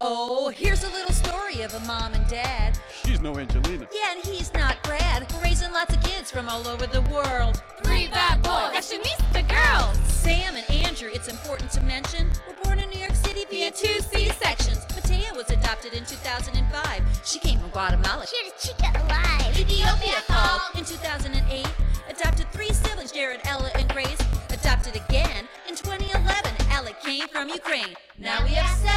Oh, here's a little story of a mom and dad. She's no Angelina. Yeah, and he's not Brad. Raising lots of kids from all over the world. Three bad boys, fashionista girls. Sam and Andrew, it's important to mention, were born in New York City via 2 C-sections. Matea was adopted in 2005. She came from Guatemala. Here's Chica alive. Ethiopia called in 2008. Adopted 3 siblings, Jared, Ella, and Grace. Adopted again in 2011. Alec came from Ukraine. Now we have 7.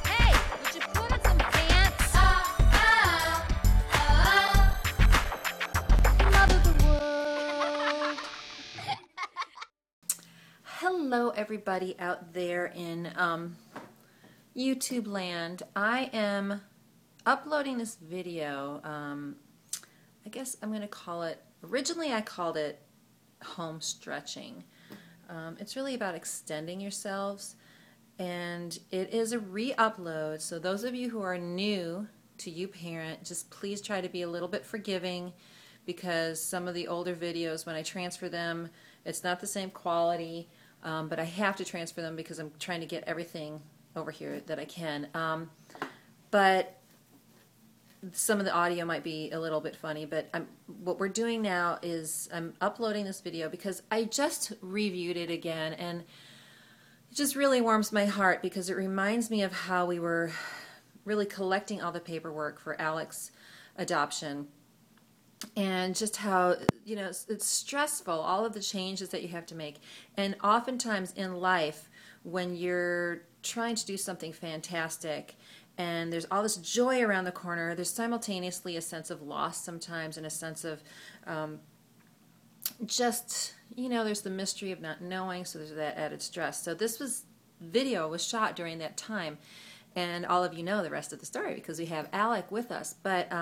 Hey, would you put on some pants? Mother the world. Hello, everybody out there in YouTube land. I am uploading this video. I guess I'm going to call it, originally I called it home stretching. It's really about extending yourselves, and it is a re-upload. So those of you who are new to YouParent, just please try to be a little bit forgiving, because some of the older videos, when I transfer them, it's not the same quality, but I have to transfer them because I'm trying to get everything over here that I can. But some of the audio might be a little bit funny, but what we're doing now is I'm uploading this video because I just reviewed it again, and it just really warms my heart because it reminds me of how we were really collecting all the paperwork for ALEC'S adoption, and just how, you know, it's stressful, all of the changes that you have to make. And oftentimes in life, when you're trying to do something fantastic and there's all this joy around the corner, there's simultaneously a sense of loss sometimes, and a sense of just, you know, there's the mystery of not knowing, so there's that added stress. So this video was shot during that time, and all of you know the rest of the story because we have Alec with us. But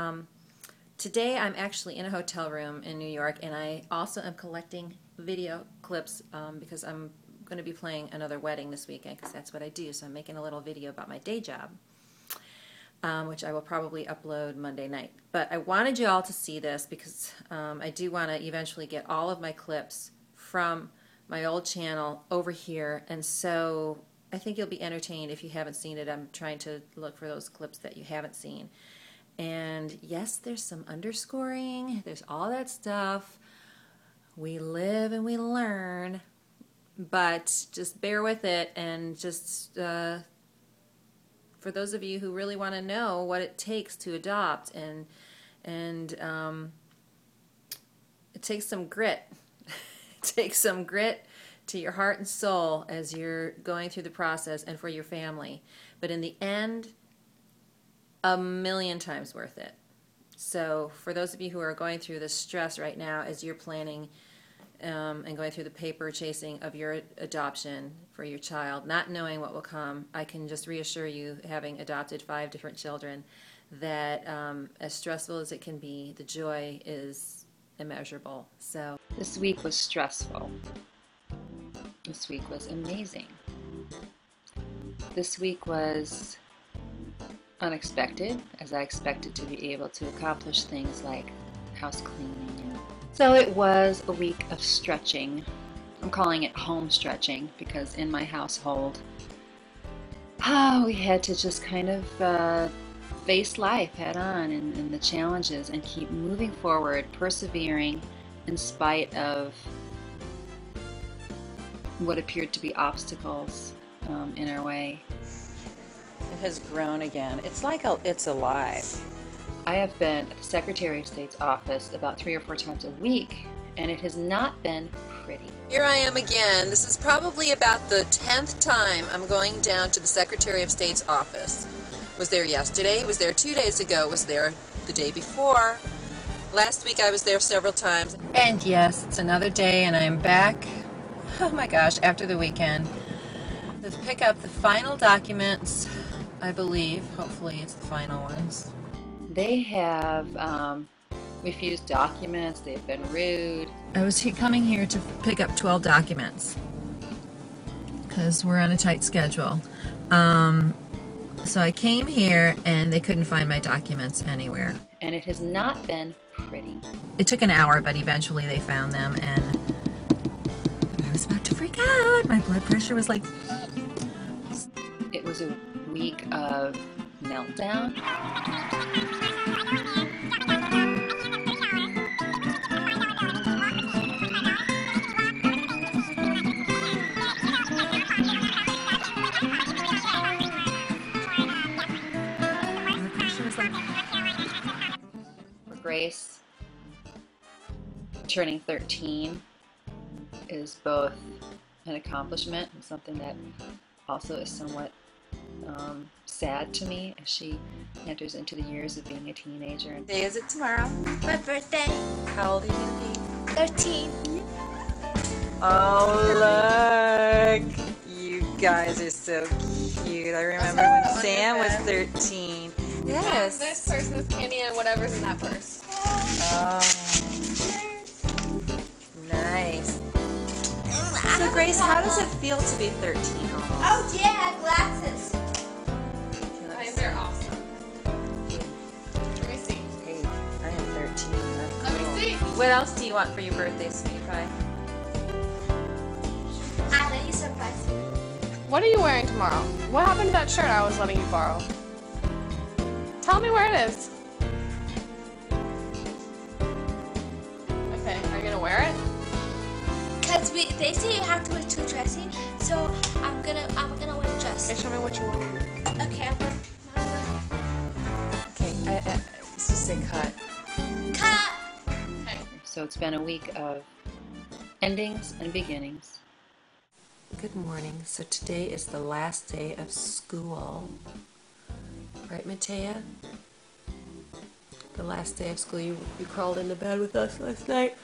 today I'm actually in a hotel room in New York, and I also am collecting video clips because I'm going to be playing another wedding this weekend, because that's what I do. So I'm making a little video about my day job, which I will probably upload Monday night. But I wanted you all to see this because I do want to eventually get all of my clips from my old channel over here, and so I think you'll be entertained if you haven't seen it. I'm trying to look for those clips that you haven't seen. And yes, there's some underscoring, there's all that stuff. We live and we learn, but just bear with it, and just for those of you who really want to know what it takes to adopt, and it takes some grit. It takes some grit to your heart and soul as you're going through the process, and for your family. But in the end, a million times worth it. So for those of you who are going through this stress right now as you're planning and going through the paper chasing of your adoption for your child, not knowing what will come, I can just reassure you, having adopted 5 different children, that as stressful as it can be, the joy is immeasurable. So this week was stressful. This week was amazing. This week was unexpected, as I expected to be able to accomplish things like house cleaning. So it was a week of stretching. I'm calling it home stretching because in my household, we had to just kind of face life head on, and the challenges, and keep moving forward, persevering in spite of what appeared to be obstacles in our way. It has grown again. It's like it's alive. I have been at the Secretary of State's office about 3 or 4 times a week, and it has not been pretty. Here I am again. This is probably about the 10th time I'm going down to the Secretary of State's office. Was there yesterday, was there 2 days ago, was there the day before. Last week I was there several times. And yes, it's another day, and I'm back, oh my gosh, after the weekend, to pick up the final documents, I believe. Hopefully it's the final ones. They have refused documents. They've been rude. I was coming here to pick up 12 documents because we're on a tight schedule. So I came here and they couldn't find my documents anywhere. And it has not been pretty. It took an hour, but eventually they found them, and I was about to freak out. My blood pressure was like was a week of meltdown. For Grace, turning 13 is both an accomplishment and something that also is somewhat sad to me as she enters into the years of being a teenager. What day is it tomorrow? My birthday. How old are you going to be? 13. Oh, look. You guys are so cute. I remember when Sam was 13. Yes. This purse with candy and whatever's in that purse. Oh, nice. So, Grace, how does it feel to be 13 almost? Oh yeah, glasses. They're awesome. Let me see. Hey, I am 13. That's Let me cool. see. What else do you want for your birthday, sweetie pie? I let you surprise me. What are you wearing tomorrow? What happened to that shirt I was letting you borrow? Tell me where it is. Okay, are you gonna wear it? Cause they say you have to wear two dresses, so I'm gonna wear a dress. Okay, show me what you want. Okay, I'm gonna. Okay, let's just say cut. Cut. Okay. So it's been a week of endings and beginnings. Good morning. So today is the last day of school. Right, Matea? The last day of school. You crawled into bed with us last night.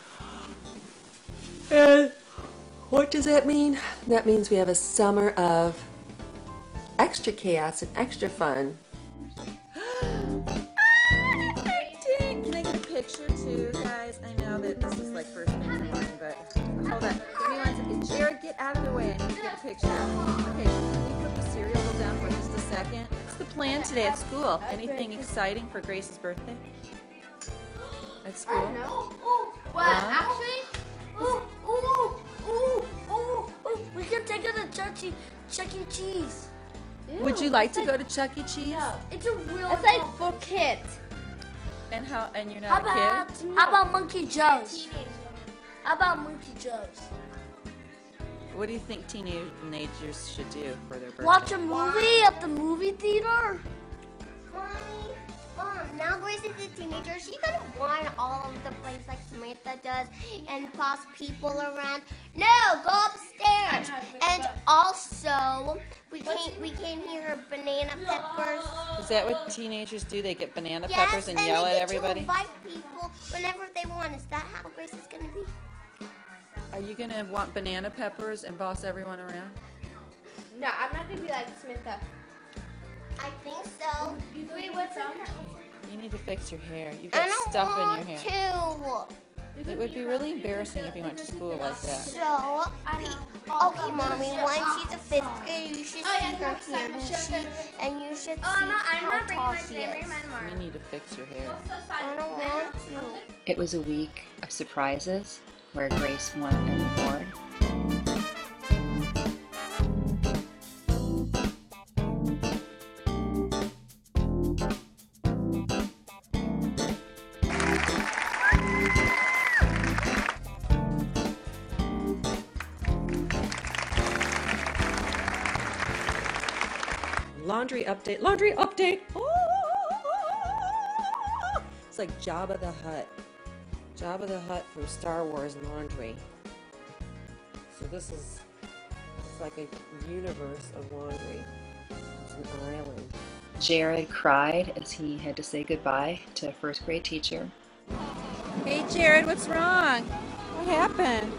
And what does that mean? That means we have a summer of extra chaos and extra fun. Can I get a picture too, guys? I know that this is like first thing in the morning, but hold on. Give me 1 second. Jared, get out of the way. I need to get a picture. Okay, can you put the cereal down for just a second? What's the plan today at school? Anything exciting for Grace's birthday? At school? No. Well, actually, we can take her to Chuck E. Cheese. Would you like to go to Chuck E. Cheese? It's a real. It's like for kids. And you're How not a kid? about Monkey Joe's? How about Monkey Joe's? What do you think teenagers should do for their birthday? Watch a movie at the movie theater. Now Grace is a teenager. She's gonna whine all over the place like Samantha does and boss people around. No, go upstairs. And also, we can't hear her banana peppers. Is that what teenagers do? They get banana Yes, peppers and yell they at get everybody? to invite people whenever they want. Is that how Grace is gonna be? Are you going to want banana peppers and boss everyone around? No, I'm not gonna be like Samantha. I think so. Wait, what's up? You need to fix your hair. You've I got don't stuff in want your hair. to. It would be really embarrassing if you went to school like that. So, okay, Mommy, when she's a 5th grader, you should see her here, and you should see how tall she is. You need to fix your hair. I don't want to. It was a week of surprises where Grace won an award. Laundry update. Laundry update. It's like Jabba the Hutt. Jabba the Hutt from Star Wars laundry. So it's like a universe of laundry. It's an island. Jared cried as he had to say goodbye to a first grade teacher. Hey, Jared, what's wrong? What happened?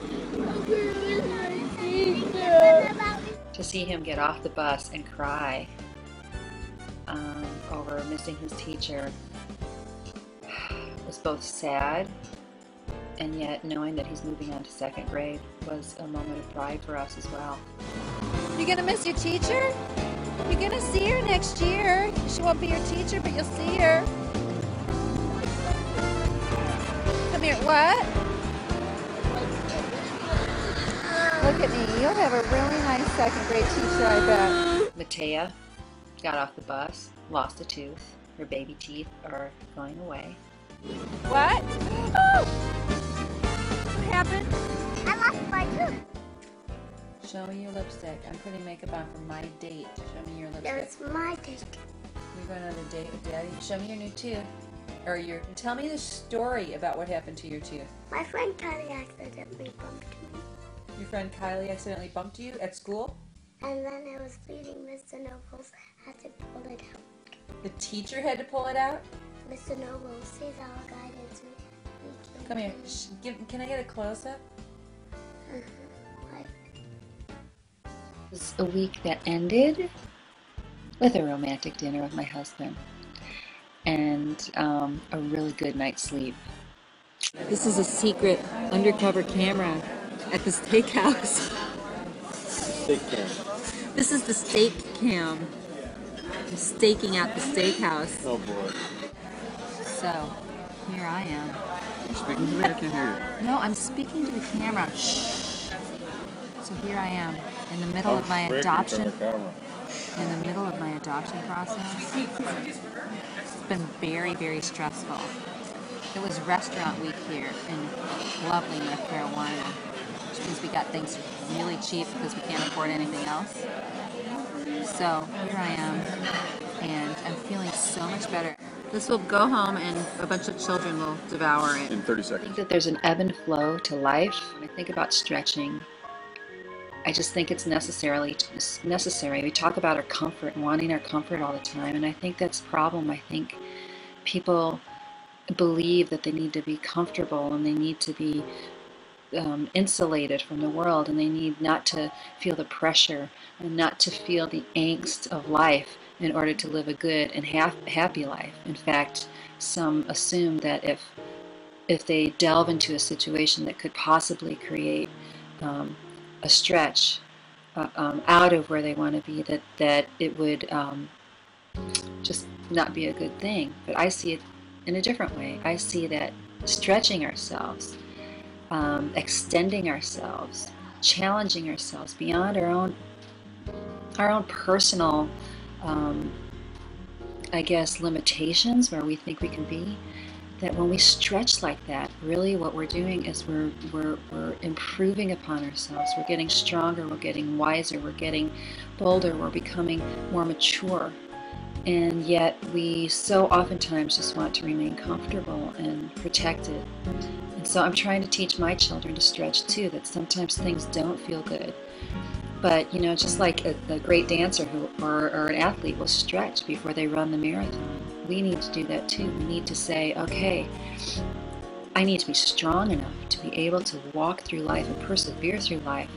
To see him get off the bus and cry over missing his teacher was both sad, and yet knowing that he's moving on to 2nd grade was a moment of pride for us as well. You're gonna miss your teacher? You're gonna see her next year. She won't be your teacher, but you'll see her. Come here, what? Look at me. You'll have a really nice 2nd grade teacher, I bet. Matea got off the bus, lost a tooth. Her baby teeth are going away. What? Oh! What happened? I lost my tooth. Show me your lipstick. I'm putting makeup on for my date. Show me your lipstick. That's my tooth. You're going on a date with Daddy. Show me your new tooth. Tell me the story about what happened to your tooth. My friend Kylie accidentally bumped me. Your friend Kylie accidentally bumped you at school? And then I was bleeding. Mr. Nobles had to pull it out. The teacher had to pull it out? Mr. Nobles, he's our guidance. Come here. Can I get a close-up? What? It was a week that ended with a romantic dinner with my husband and a really good night's sleep. This is a secret undercover camera at the steakhouse. Steak cam. This is the steak cam. I'm staking out the steakhouse. Oh boy. So, here I am. You speaking to me? I can't hear you. No, I'm speaking to the camera. Shh. So here I am, in the middle of my adoption. In the middle of my adoption process. It's been very, very stressful. It was restaurant week here in lovely North Carolina, which means we got things really cheap because we can't afford anything else. So here I am, and I'm feeling so much better. This will go home and a bunch of children will devour it. In 30 I seconds. think that there's an ebb and flow to life. When I think about stretching, I just think it's necessary. We talk about our comfort and wanting our comfort all the time, and I think that's a problem. I think people believe that they need to be comfortable and they need to be insulated from the world, and they need not to feel the pressure and not to feel the angst of life in order to live a good and happy life. In fact, some assume that if they delve into a situation that could possibly create a stretch out of where they want to be, that it would just not be a good thing. But I see it in a different way. I see that stretching ourselves, extending ourselves, challenging ourselves beyond our own personal, I guess, limitations where we think we can be, that when we stretch like that, really what we're doing is we're improving upon ourselves. We're getting stronger, we're getting wiser, we're getting bolder, we're becoming more mature. And yet we so oftentimes just want to remain comfortable and protected. And so I'm trying to teach my children to stretch too, that sometimes things don't feel good. But, you know, just like a great dancer or an athlete will stretch before they run the marathon, we need to do that too. We need to say, okay, I need to be strong enough to be able to walk through life and persevere through life,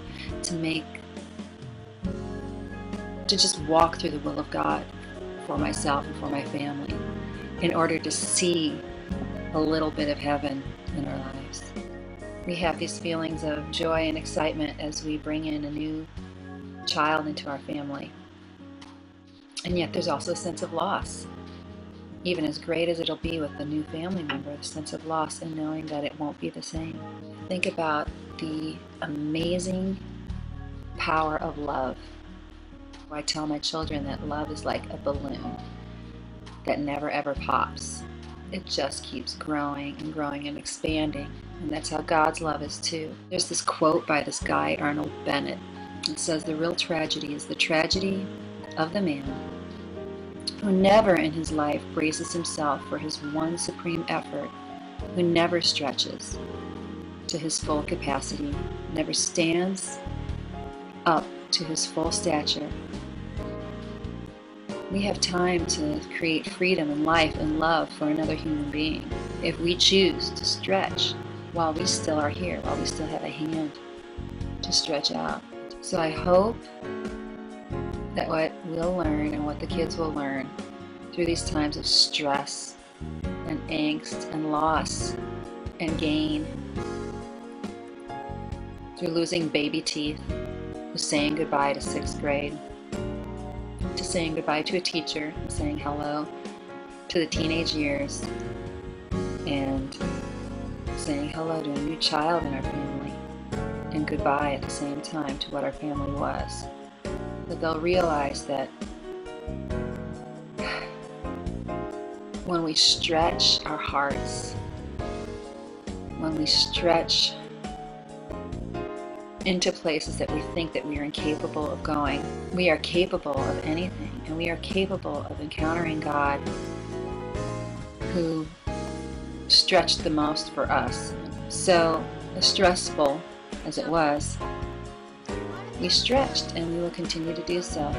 to just walk through the will of God for myself and for my family, in order to see a little bit of heaven in our lives. We have these feelings of joy and excitement as we bring in a new child into our family. And yet there's also a sense of loss. Even as great as it'll be with the new family member, the sense of loss and knowing that it won't be the same. Think about the amazing power of love. I tell my children that love is like a balloon that never ever pops. It just keeps growing and growing and expanding. And that's how God's love is too. There's this quote by this guy, Arnold Bennett. It says, "The real tragedy is the tragedy of the man who never in his life braces himself for his one supreme effort, who never stretches to his full capacity, never stands up to his full stature." We have time to create freedom and life and love for another human being if we choose to stretch while we still are here, while we still have a hand to stretch out. So I hope that what we'll learn and what the kids will learn through these times of stress and angst and loss and gain, through losing baby teeth, through saying goodbye to 6th grade, to saying goodbye to a teacher, and saying hello to the teenage years, and saying hello to a new child in our family, and goodbye at the same time to what our family was. That they'll realize that when we stretch our hearts, when we stretch into places that we think that we are incapable of going. We are capable of anything, and we are capable of encountering God who stretched the most for us. So, as stressful as it was, we stretched, and we will continue to do so.